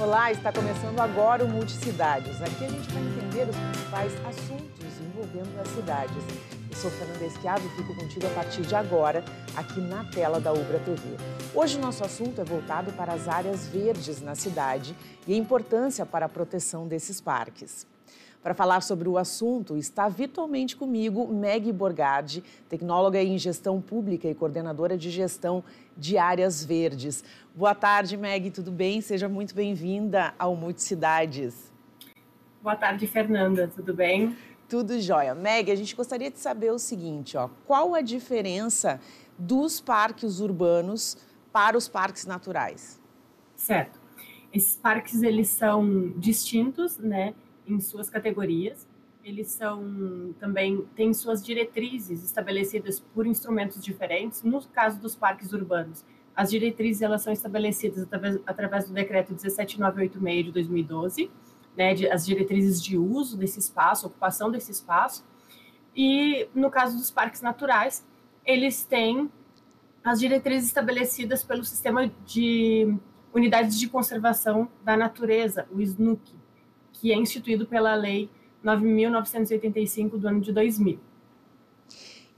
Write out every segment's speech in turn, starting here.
Olá, está começando agora o Multicidades. Aqui a gente vai entender os principais assuntos envolvendo as cidades. Eu sou Fernanda Esquiavo e fico contigo a partir de agora, aqui na tela da Ubra TV. Hoje o nosso assunto é voltado para as áreas verdes na cidade e a importância para a proteção desses parques. Para falar sobre o assunto, está virtualmente comigo Meg Borgardi, tecnóloga em gestão pública e coordenadora de gestão de áreas verdes. Boa tarde, Meg, tudo bem? Seja muito bem-vinda ao Multicidades. Boa tarde, Fernanda, tudo bem? Tudo jóia. Meg, a gente gostaria de saber o seguinte, qual a diferença dos parques urbanos para os parques naturais? Certo. Esses parques, eles são distintos, né, em suas categorias. Eles são também, têm suas diretrizes estabelecidas por instrumentos diferentes. No caso dos parques urbanos, as diretrizes elas são estabelecidas através do decreto 17986 de 2012, né, as diretrizes de uso desse espaço, ocupação desse espaço. E no caso dos parques naturais, eles têm as diretrizes estabelecidas pelo Sistema de Unidades de Conservação da Natureza, o SNUC, que é instituído pela Lei 9.985 do ano de 2000.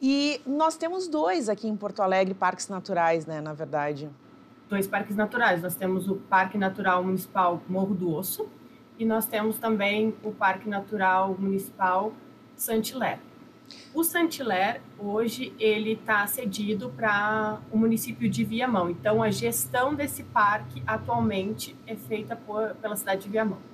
E nós temos dois aqui em Porto Alegre, parques naturais, né, na verdade. Dois parques naturais. Nós temos o Parque Natural Municipal Morro do Osso e nós temos também o Parque Natural Municipal Saint-Hilaire. O Saint-Hilaire, hoje, ele está cedido para o município de Viamão. Então, a gestão desse parque, atualmente, é feita pela cidade de Viamão.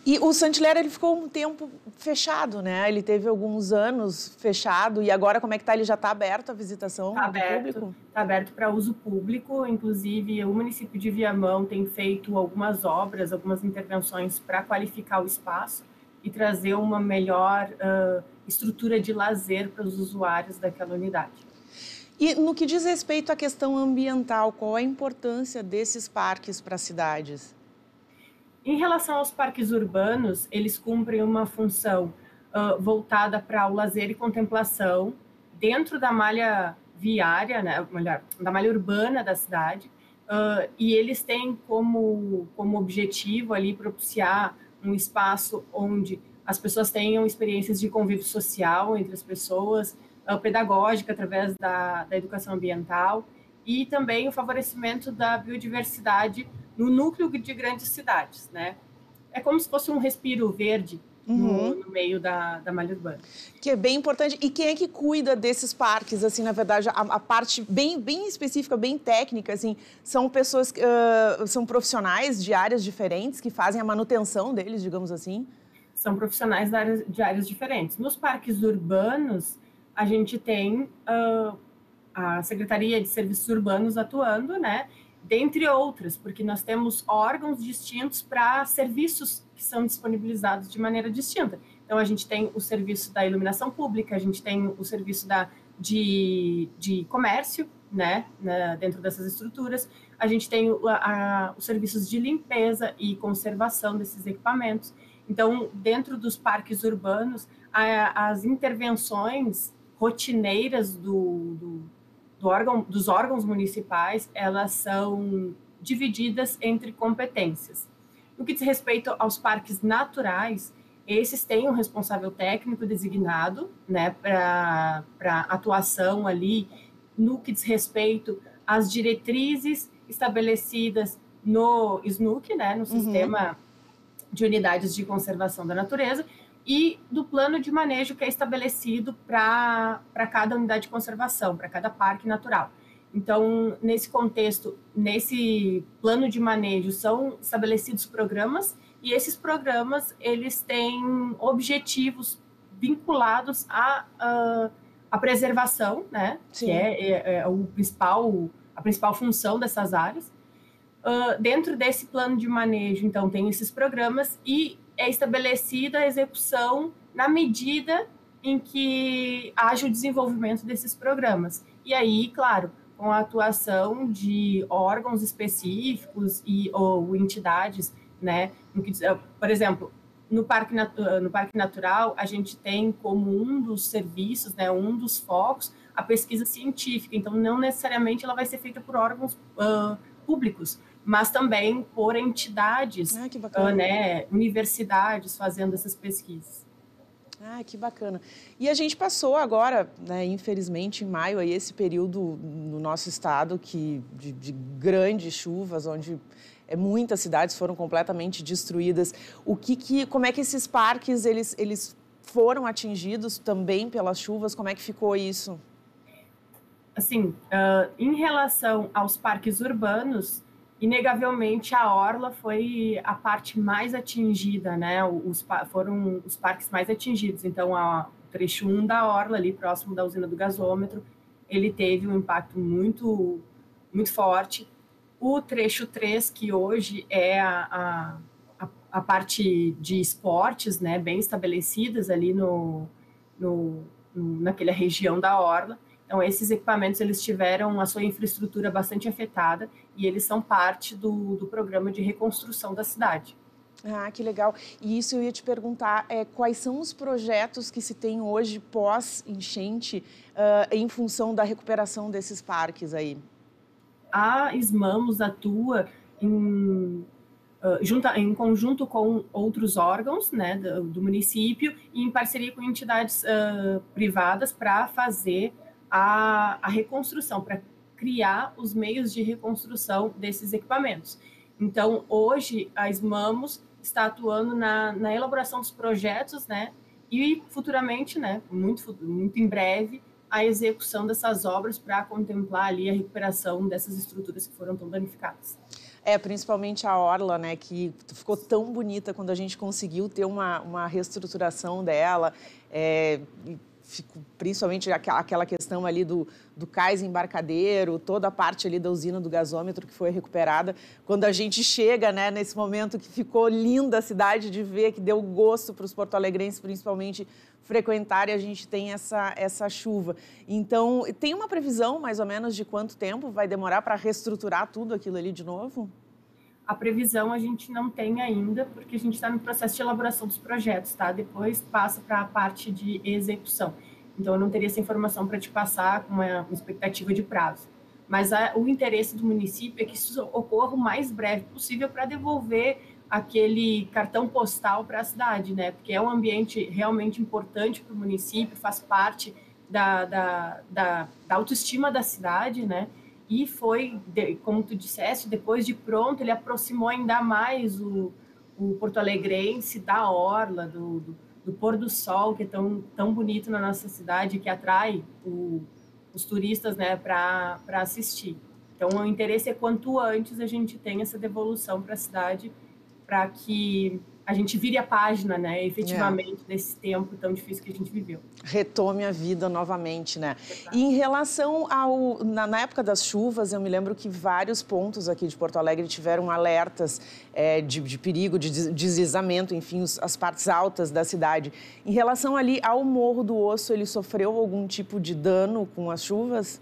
E o Saint-Hilaire, ele ficou um tempo fechado, né? Ele teve alguns anos fechado e agora como é que está? Ele já está aberto à visitação do público? Está aberto para uso público, inclusive o município de Viamão tem feito algumas obras, algumas intervenções para qualificar o espaço e trazer uma melhor estrutura de lazer para os usuários daquela unidade. E no que diz respeito à questão ambiental, qual a importância desses parques para as cidades? Em relação aos parques urbanos, eles cumprem uma função voltada para o lazer e contemplação dentro da malha viária, né, da malha urbana da cidade, e eles têm como objetivo ali propiciar um espaço onde as pessoas tenham experiências de convívio social entre as pessoas, pedagógica através da educação ambiental e também o favorecimento da biodiversidade no núcleo de grandes cidades, né? É como se fosse um respiro verde no meio da malha urbana. Que é bem importante. E quem é que cuida desses parques, assim, na verdade, a parte bem específica, bem técnica, assim, são pessoas, são profissionais de áreas diferentes que fazem a manutenção deles, digamos assim? São profissionais de áreas diferentes. Nos parques urbanos, a gente tem a Secretaria de Serviços Urbanos atuando, né? Dentre outras, porque nós temos órgãos distintos para serviços que são disponibilizados de maneira distinta. Então, a gente tem o serviço da iluminação pública, a gente tem o serviço de comércio, né, dentro dessas estruturas, a gente tem os serviços de limpeza e conservação desses equipamentos. Então, dentro dos parques urbanos, as intervenções rotineiras dos órgãos municipais, elas são divididas entre competências. No que diz respeito aos parques naturais, esses têm um responsável técnico designado, né, para atuação ali, no que diz respeito às diretrizes estabelecidas no SNUC, né, no Sistema de Unidades de Conservação da Natureza, e do plano de manejo que é estabelecido para cada unidade de conservação, para cada parque natural. Então, nesse contexto, nesse plano de manejo, são estabelecidos programas, e esses programas, eles têm objetivos vinculados à preservação, né? Sim. Que é a principal função dessas áreas. Dentro desse plano de manejo, então, tem esses programas e é estabelecida a execução na medida em que haja o desenvolvimento desses programas. E aí, claro, com a atuação de órgãos específicos ou entidades, né? Por exemplo, no Parque Natural, a gente tem como um dos serviços, né, um dos focos, a pesquisa científica. Então, não necessariamente ela vai ser feita por órgãos públicos, mas também por entidades, Que bacana. né, universidades fazendo essas pesquisas. Que bacana. E a gente passou agora, né, infelizmente, em maio, aí, esse período no nosso estado de grandes chuvas, onde muitas cidades foram completamente destruídas. Como é que esses parques, eles foram atingidos também pelas chuvas? Como é que ficou isso? Assim, em relação aos parques urbanos, inegavelmente a orla foi a parte mais atingida, né? Foram os parques mais atingidos. Então, o trecho 1 da orla, ali próximo da usina do gasômetro, ele teve um impacto muito, muito forte. O trecho 3, que hoje é a parte de esportes, né, bem estabelecidas ali naquela região da orla. Então, esses equipamentos, eles tiveram a sua infraestrutura bastante afetada e eles são parte do programa de reconstrução da cidade. Que legal. E isso eu ia te perguntar, quais são os projetos que se tem hoje pós-enchente em função da recuperação desses parques aí? A SMAMUS atua em conjunto com outros órgãos, né, do município e em parceria com entidades privadas para fazer a reconstrução, para criar os meios de reconstrução desses equipamentos. Então, hoje, a SMAMUS está atuando na elaboração dos projetos, né, e futuramente, né, muito em breve, a execução dessas obras para contemplar ali a recuperação dessas estruturas que foram tão danificadas. Principalmente a orla, né, que ficou tão bonita quando a gente conseguiu ter uma reestruturação dela, principalmente aquela questão ali do cais embarcadeiro, toda a parte ali da usina do gasômetro que foi recuperada. Quando a gente chega, né, nesse momento que ficou linda a cidade de ver, que deu gosto para os porto-alegrenses, principalmente, frequentar, e a gente tem essa chuva. Então, tem uma previsão, mais ou menos, de quanto tempo vai demorar para reestruturar tudo aquilo ali de novo? A previsão a gente não tem ainda, porque a gente está no processo de elaboração dos projetos, tá? Depois passa para a parte de execução. Então, eu não teria essa informação para te passar com uma expectativa de prazo. Mas o interesse do município é que isso ocorra o mais breve possível para devolver aquele cartão postal para a cidade, né? Porque é um ambiente realmente importante para o município, faz parte da autoestima da cidade, né? E foi, como tu disseste, depois de pronto, ele aproximou ainda mais o porto-alegrense da orla, do pôr do sol, que é tão bonito na nossa cidade, que atrai os turistas, né, para assistir. Então, o interesse é quanto antes a gente tem essa devolução para a cidade, para que a gente vire a página, né, efetivamente, desse tempo tão difícil que a gente viveu. Retome a vida novamente, né? E em relação na época das chuvas, eu me lembro que vários pontos aqui de Porto Alegre tiveram alertas de perigo, de deslizamento, enfim, as partes altas da cidade. Em relação ali ao Morro do Osso, ele sofreu algum tipo de dano com as chuvas?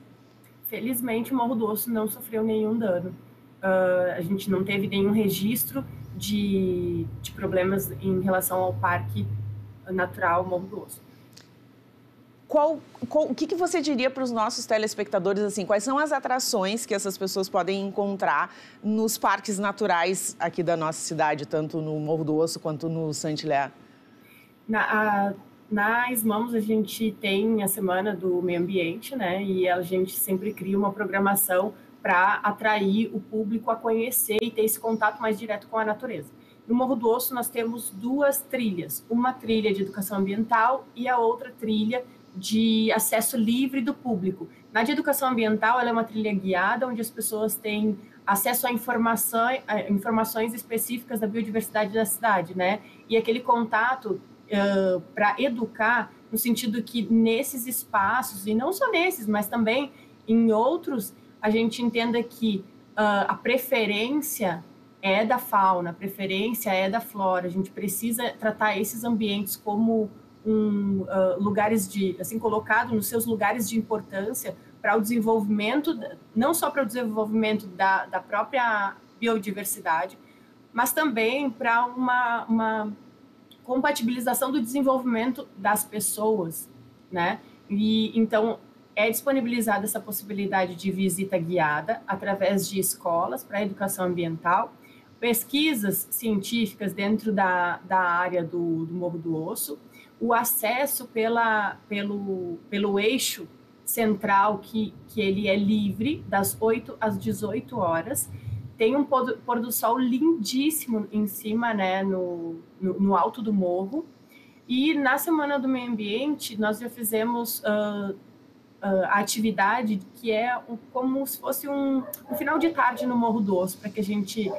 Felizmente, o Morro do Osso não sofreu nenhum dano. A gente não teve nenhum registro de problemas em relação ao Parque Natural Morro do Osso. O que você diria para os nossos telespectadores, assim, quais são as atrações que essas pessoas podem encontrar nos parques naturais aqui da nossa cidade, tanto no Morro do Osso quanto no Saint-Hilaire? Na SMAMUS, a gente tem a Semana do Meio Ambiente, né? E a gente sempre cria uma programação para atrair o público a conhecer e ter esse contato mais direto com a natureza. No Morro do Osso, nós temos duas trilhas, uma trilha de educação ambiental e a outra trilha de acesso livre do público. Na de educação ambiental, ela é uma trilha guiada, onde as pessoas têm acesso a informações específicas da biodiversidade da cidade, né? E aquele contato para educar, no sentido que nesses espaços, e não só nesses, mas também em outros, a gente entenda que a preferência é da fauna, a preferência é da flora. A gente precisa tratar esses ambientes como lugares colocado nos seus lugares de importância para o desenvolvimento, não só para o desenvolvimento da própria biodiversidade, mas também para uma compatibilização do desenvolvimento das pessoas, né? E então é disponibilizada essa possibilidade de visita guiada através de escolas para educação ambiental, pesquisas científicas dentro da área do Morro do Osso, o acesso pelo eixo central, que ele é livre, das 8 às 18 horas. Tem um pôr do sol lindíssimo em cima, né, no alto do morro. E na Semana do Meio Ambiente, nós já fizemos a atividade que é como se fosse um final de tarde no Morro do Osso, para que a gente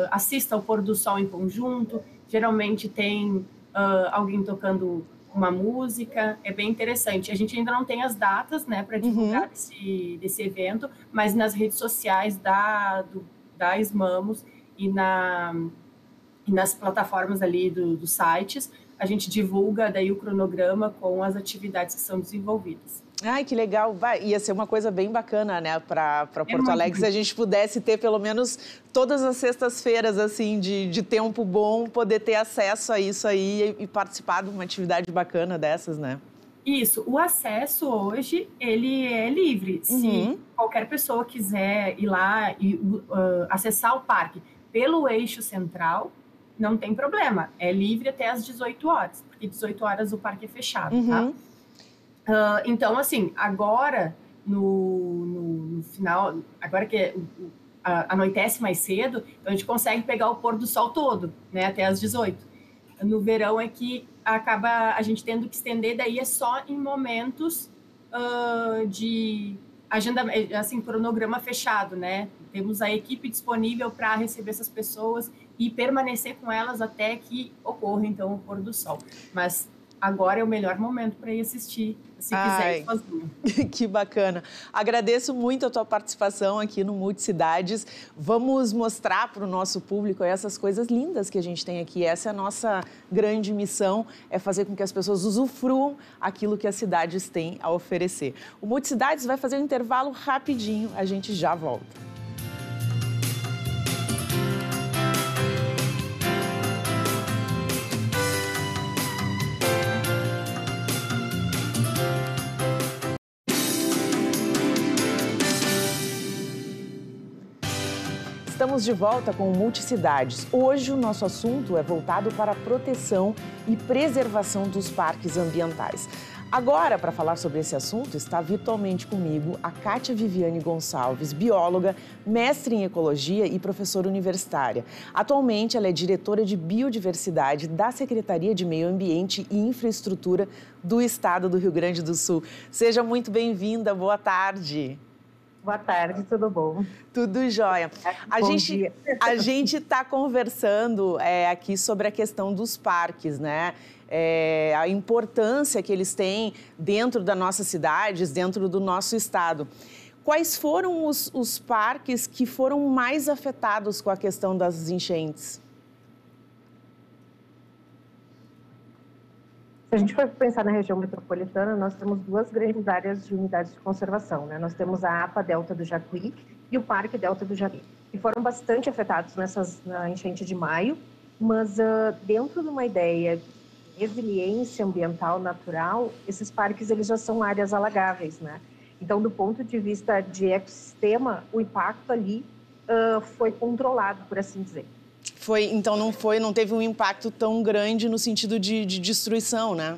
assista ao pôr do sol em conjunto. Geralmente tem alguém tocando uma música, é bem interessante. A gente ainda não tem as datas, né, para divulgar desse evento, mas nas redes sociais da Esmamos e nas plataformas ali dos sites, a gente divulga daí o cronograma com as atividades que são desenvolvidas. Ai, que legal. Ia ser uma coisa bem bacana, né, para Porto Alegre, se a gente pudesse ter pelo menos todas as sextas-feiras, assim, de tempo bom, poder ter acesso a isso aí e participar de uma atividade bacana dessas, né? Isso. O acesso hoje, ele é livre. Se qualquer pessoa quiser ir lá e acessar o parque pelo eixo central, não tem problema. É livre até às 18 horas, porque 18 horas o parque é fechado, tá? Então, assim, agora, no final, agora que anoitece mais cedo, então a gente consegue pegar o pôr do sol todo, né, até às 18. No verão é que acaba a gente tendo que estender, daí é só em momentos de agenda, assim, cronograma fechado, né? Temos a equipe disponível para receber essas pessoas e permanecer com elas até que ocorra, então, o pôr do sol. Mas agora é o melhor momento para ir assistir, se quiser ir sozinho. Que bacana. Agradeço muito a tua participação aqui no Multicidades. Vamos mostrar para o nosso público essas coisas lindas que a gente tem aqui. Essa é a nossa grande missão, é fazer com que as pessoas usufruam aquilo que as cidades têm a oferecer. O Multicidades vai fazer um intervalo rapidinho, a gente já volta. Estamos de volta com o Multicidades. Hoje o nosso assunto é voltado para a proteção e preservação dos parques ambientais. Agora, para falar sobre esse assunto, está virtualmente comigo a Kátia Viviane Gonçalves, bióloga, mestre em ecologia e professora universitária. Atualmente, ela é diretora de biodiversidade da Secretaria de Meio Ambiente e Infraestrutura do Estado do Rio Grande do Sul. Seja muito bem-vinda, boa tarde. Boa tarde, tudo bom? Tudo jóia. A gente está conversando aqui sobre a questão dos parques, né? A importância que eles têm dentro das nossas cidades, dentro do nosso estado. Quais foram os parques que foram mais afetados com a questão das enchentes? Se a gente for pensar na região metropolitana, nós temos duas grandes áreas de unidades de conservação, né? Nós temos a APA Delta do Jacuí e o Parque Delta do Jacuí, que foram bastante afetados na enchente de maio, mas dentro de uma ideia de resiliência ambiental natural, esses parques eles já são áreas alagáveis, né? Então, do ponto de vista de ecossistema, o impacto ali foi controlado, por assim dizer. Então não teve um impacto tão grande no sentido de destruição, né?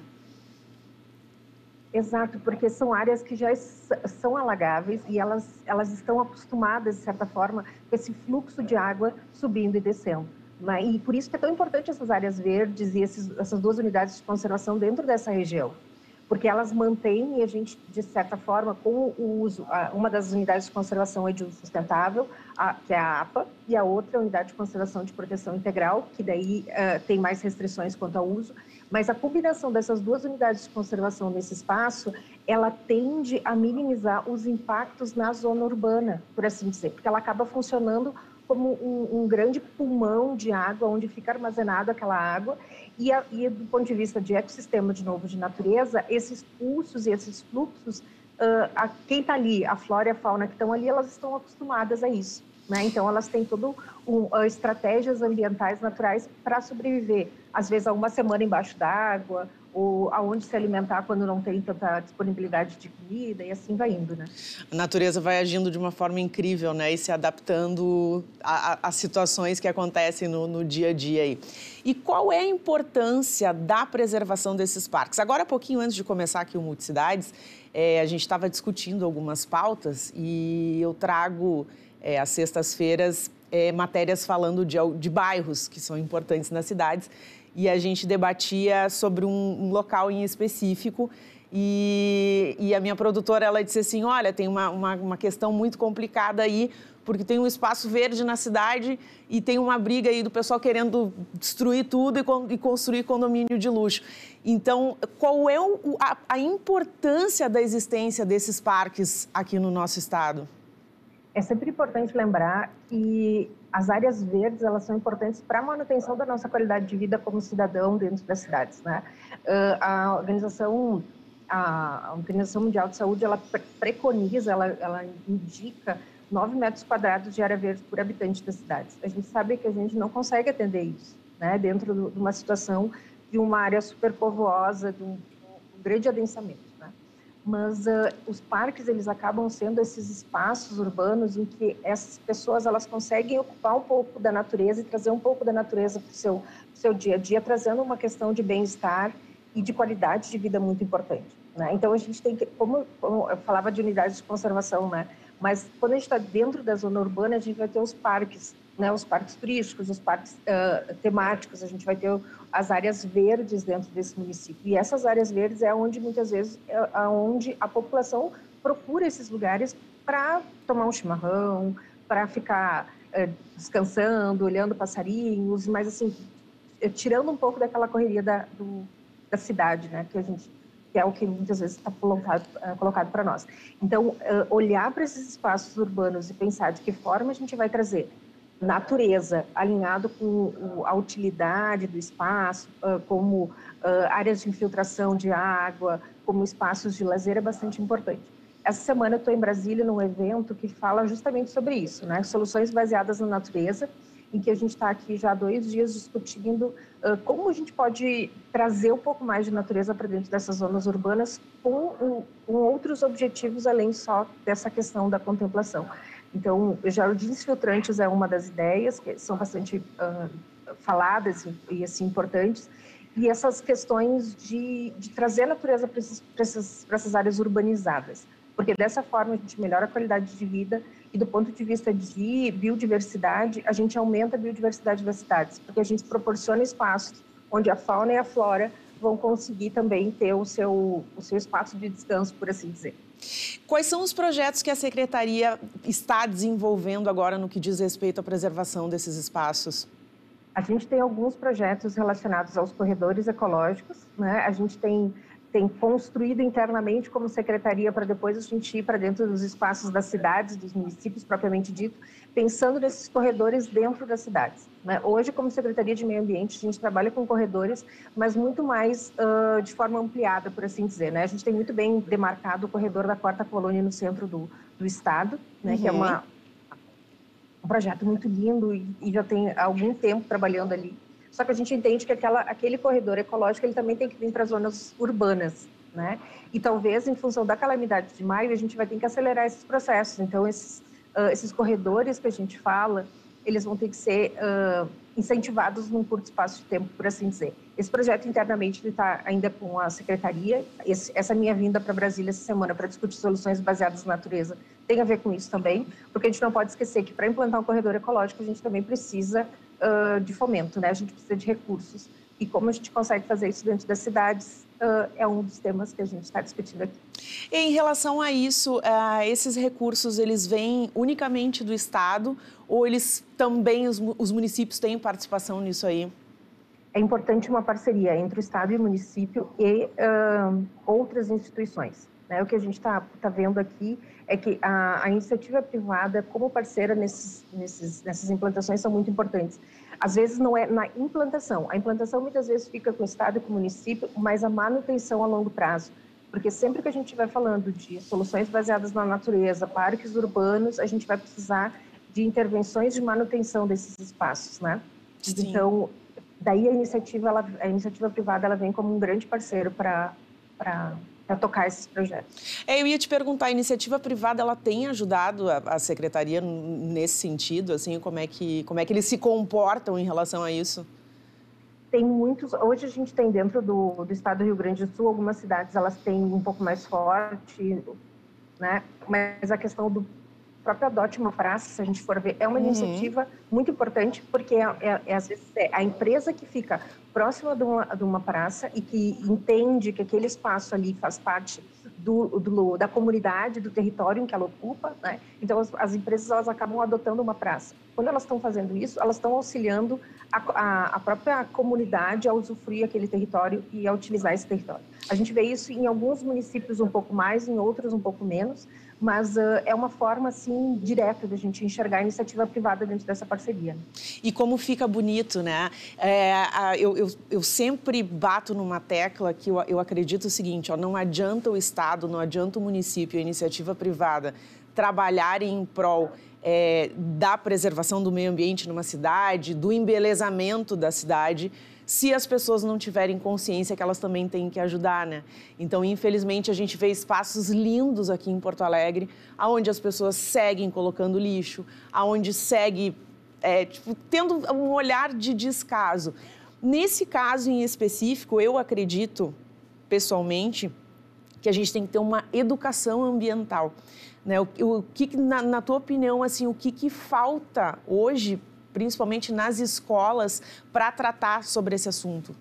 Exato, porque são áreas que já são alagáveis e elas estão acostumadas, de certa forma, com esse fluxo de água subindo e descendo. Né? E por isso que é tão importante essas áreas verdes e essas duas unidades de conservação dentro dessa região. Porque elas mantêm, e a gente, de certa forma, com o uso, uma das unidades de conservação é de uso sustentável, que é a APA, e a outra é a unidade de conservação de proteção integral, que daí tem mais restrições quanto ao uso, mas a combinação dessas duas unidades de conservação nesse espaço, ela tende a minimizar os impactos na zona urbana, por assim dizer, porque ela acaba funcionando como um grande pulmão de água, onde fica armazenada aquela água, e do ponto de vista de ecossistema, de novo, de natureza, esses pulsos e esses fluxos, quem está ali, a flora e a fauna que estão ali, elas estão acostumadas a isso, né? Então, elas têm estratégias ambientais naturais para sobreviver, às vezes, uma semana embaixo d'água, ou aonde se alimentar quando não tem tanta disponibilidade de comida, e assim vai indo, né? A natureza vai agindo de uma forma incrível, né? E se adaptando às situações que acontecem no dia a dia aí. E qual é a importância da preservação desses parques? Agora, há pouquinho antes de começar aqui o Multicidades, a gente estava discutindo algumas pautas e eu trago às sextas-feiras matérias falando de bairros que são importantes nas cidades. E a gente debatia sobre um local em específico e a minha produtora, ela disse assim, olha, tem uma questão muito complicada aí, porque tem um espaço verde na cidade e tem uma briga aí do pessoal querendo destruir tudo e construir condomínio de luxo. Então, qual é a importância da existência desses parques aqui no nosso estado? É sempre importante lembrar que as áreas verdes, elas são importantes para a manutenção da nossa qualidade de vida como cidadão dentro das cidades, né? A Organização Mundial de Saúde, ela preconiza, ela indica 9 metros quadrados de área verde por habitante das cidades. A gente sabe que a gente não consegue atender isso, né? Dentro de uma situação de uma área superpovosa, de um grande adensamento. Mas os parques, eles acabam sendo esses espaços urbanos em que essas pessoas, elas conseguem ocupar um pouco da natureza e trazer um pouco da natureza para o seu dia a dia, trazendo uma questão de bem-estar e de qualidade de vida muito importante, né? Então, a gente tem que, como eu falava de unidades de conservação, né? Mas quando a gente está dentro da zona urbana, a gente vai ter os parques, né? Os parques turísticos, os parques temáticos, a gente vai ter as áreas verdes dentro desse município. E essas áreas verdes é onde, muitas vezes, onde a população procura esses lugares para tomar um chimarrão, para ficar descansando, olhando passarinhos, mas, assim, tirando um pouco daquela correria da cidade, né? Que é o que muitas vezes está colocado para nós. Então, olhar para esses espaços urbanos e pensar de que forma a gente vai trazer natureza alinhado com a utilidade do espaço, como áreas de infiltração de água, como espaços de lazer, é bastante importante. Essa semana eu estou em Brasília num evento que fala justamente sobre isso, né? Soluções baseadas na natureza, em que a gente está aqui já há 2 dias discutindo como a gente pode trazer um pouco mais de natureza para dentro dessas zonas urbanas com outros objetivos além só dessa questão da contemplação. Então, jardins filtrantes é uma das ideias que são bastante faladas e assim, importantes, e essas questões de trazer a natureza para essas áreas urbanizadas, porque dessa forma a gente melhora a qualidade de vida e do ponto de vista de biodiversidade, a gente aumenta a biodiversidade das cidades, porque a gente proporciona espaços onde a fauna e a flora vão conseguir também ter o seu espaço de descanso, por assim dizer. Quais são os projetos que a Secretaria está desenvolvendo agora no que diz respeito à preservação desses espaços? A gente tem alguns projetos relacionados aos corredores ecológicos, né? A gente tem construído internamente como secretaria para depois a gente ir para dentro dos espaços das cidades, dos municípios propriamente dito, pensando nesses corredores dentro das cidades, né? Hoje, como Secretaria de Meio Ambiente, a gente trabalha com corredores, mas muito mais de forma ampliada, por assim dizer, né? A gente tem muito bem demarcado o corredor da Quarta Colônia no centro do estado, né? Que é um projeto muito lindo e já tem algum tempo trabalhando ali. Só que a gente entende que aquele corredor ecológico ele também tem que vir para as zonas urbanas, né? E talvez, em função da calamidade de maio, a gente vai ter que acelerar esses processos. Então, esses corredores que a gente fala, eles vão ter que ser incentivados num curto espaço de tempo, por assim dizer. Esse projeto internamente está ainda com a secretaria. Essa minha vinda para Brasília essa semana para discutir soluções baseadas na natureza tem a ver com isso também, porque a gente não pode esquecer que para implantar um corredor ecológico a gente também precisa de fomento, né? A gente precisa de recursos. E como a gente consegue fazer isso dentro das cidades é um dos temas que a gente está discutindo aqui. E em relação a isso, esses recursos, eles vêm unicamente do Estado ou eles também, os municípios têm participação nisso aí? É importante uma parceria entre o Estado e o município e outras instituições, né? O que a gente está vendo aqui é que a iniciativa privada, como parceira nessas implantações, são muito importantes. Às vezes não é na implantação. A implantação muitas vezes fica com o Estado e com o município, mas a manutenção a longo prazo. Porque sempre que a gente vai falando de soluções baseadas na natureza, parques urbanos, a gente vai precisar de intervenções de manutenção desses espaços, né? Sim. Então, daí a iniciativa privada ela vem como um grande parceiro para tocar esses projetos. Eu ia te perguntar, a iniciativa privada ela tem ajudado a secretaria nesse sentido, assim, como é que eles se comportam em relação a isso? Tem muitos, hoje a gente tem dentro do estado do Rio Grande do Sul, algumas cidades elas têm um pouco mais forte, né? Mas a questão do próprio Adote uma Praça, se a gente for ver, é uma iniciativa muito importante, porque às vezes é a empresa que fica próxima de uma praça e que entende que aquele espaço ali faz parte da comunidade, do território em que ela ocupa, né? Então as empresas elas acabam adotando uma praça. Quando elas estão fazendo isso, elas estão auxiliando a própria comunidade a usufruir aquele território e a utilizar esse território. A gente vê isso em alguns municípios um pouco mais, em outros um pouco menos, mas é uma forma, assim, direta da gente enxergar a iniciativa privada dentro dessa parceria. E como fica bonito, né? Eu sempre bato numa tecla que eu acredito o seguinte, ó, não adianta o Estado, não adianta o município, a iniciativa privada trabalharem em prol da preservação do meio ambiente numa cidade, do embelezamento da cidade, se as pessoas não tiverem consciência que elas também têm que ajudar, né? Então, infelizmente, a gente vê espaços lindos aqui em Porto Alegre, onde as pessoas seguem colocando lixo, onde segue tendo um olhar de descaso. Nesse caso em específico, eu acredito, pessoalmente, que a gente tem que ter uma educação ambiental, né? Na tua opinião, assim, o que falta hoje, principalmente nas escolas, para tratar sobre esse assunto?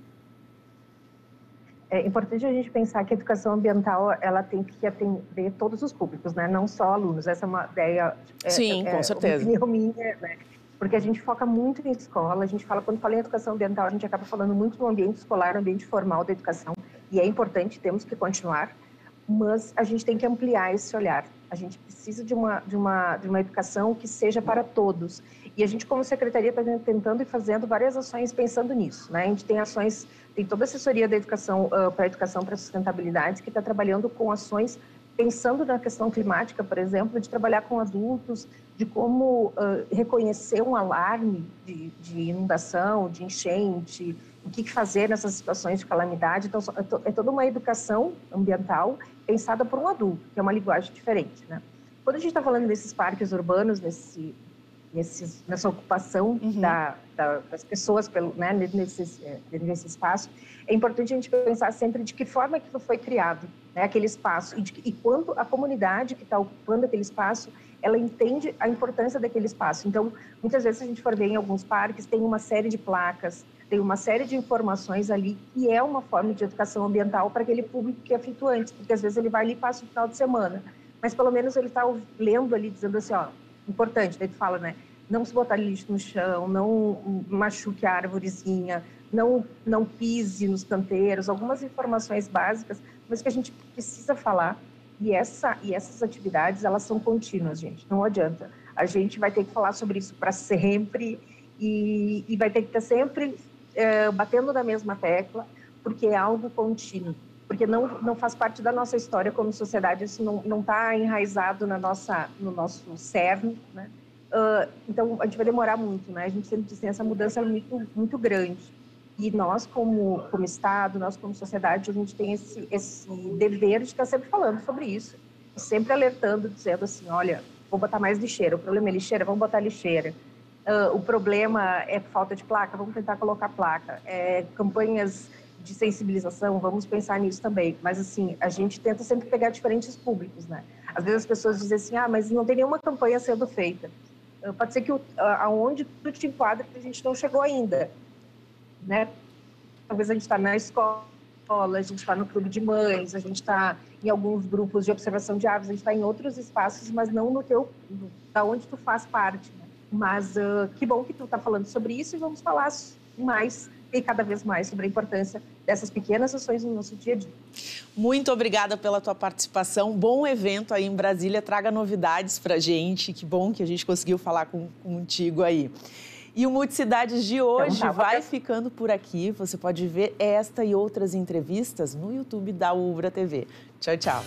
É importante a gente pensar que a educação ambiental ela tem que atender todos os públicos, né? Não só alunos. Essa é uma ideia, Sim, com certeza. Uma opinião minha, né? Porque a gente foca muito em escola, quando fala em educação ambiental, a gente acaba falando muito no ambiente escolar, no ambiente formal da educação, e é importante, temos que continuar, mas a gente tem que ampliar esse olhar. A gente precisa de uma educação que seja para todos. E a gente, como secretaria, está tentando e fazendo várias ações pensando nisso, né? A gente tem ações, tem toda a assessoria da educação para a educação para a sustentabilidade, que está trabalhando com ações pensando na questão climática, por exemplo, de trabalhar com adultos, de como reconhecer um alarme de inundação, de enchente, o que fazer nessas situações de calamidade. Então, é toda uma educação ambiental pensada por um adulto, que é uma linguagem diferente, né? Quando a gente está falando desses parques urbanos, nessa ocupação das pessoas nesse espaço, é importante a gente pensar sempre de que forma aquilo foi criado, né, aquele espaço, e quando a comunidade que está ocupando aquele espaço, ela entende a importância daquele espaço. Então, muitas vezes, se a gente for ver em alguns parques, tem uma série de placas, tem uma série de informações ali, que é uma forma de educação ambiental para aquele público que é flutuante, porque às vezes ele vai ali e passa o final de semana, mas pelo menos ele está lendo ali, dizendo assim, ó, importante, daí tu fala, né, não se botar lixo no chão, não machuque a árvorezinha, não pise nos canteiros, algumas informações básicas, mas que a gente precisa falar, e essas atividades, elas são contínuas, gente, não adianta. A gente vai ter que falar sobre isso para sempre e vai ter que estar sempre batendo na mesma tecla, porque é algo contínuo, porque não faz parte da nossa história como sociedade, isso não está enraizado no nosso cerne, né? Então, a gente vai demorar muito, né? A gente sempre tem essa mudança muito, muito grande. E nós, como Estado, nós, como sociedade, a gente tem esse dever de estar sempre falando sobre isso, sempre alertando, dizendo assim, olha, vou botar mais lixeira, o problema é lixeira, vamos botar lixeira. O problema é falta de placa, vamos tentar colocar placa. Campanhas de sensibilização, vamos pensar nisso também. Mas, assim, a gente tenta sempre pegar diferentes públicos, né? Às vezes as pessoas dizem assim, mas não tem nenhuma campanha sendo feita. Pode ser que aonde tu te enquadra, a gente não chegou ainda, né? Talvez a gente está na escola, a gente está no clube de mães, a gente está em alguns grupos de observação de aves, a gente está em outros espaços, mas não da onde tu faz parte, né? Mas que bom que tu está falando sobre isso e vamos falar mais e cada vez mais sobre a importância dessas pequenas ações no nosso dia a dia. Muito obrigada pela tua participação. Bom evento aí em Brasília. Traga novidades para a gente. Que bom que a gente conseguiu falar contigo aí. E o Multicidades de hoje vai ficando por aqui. Você pode ver esta e outras entrevistas no YouTube da Ubra TV. Tchau, tchau.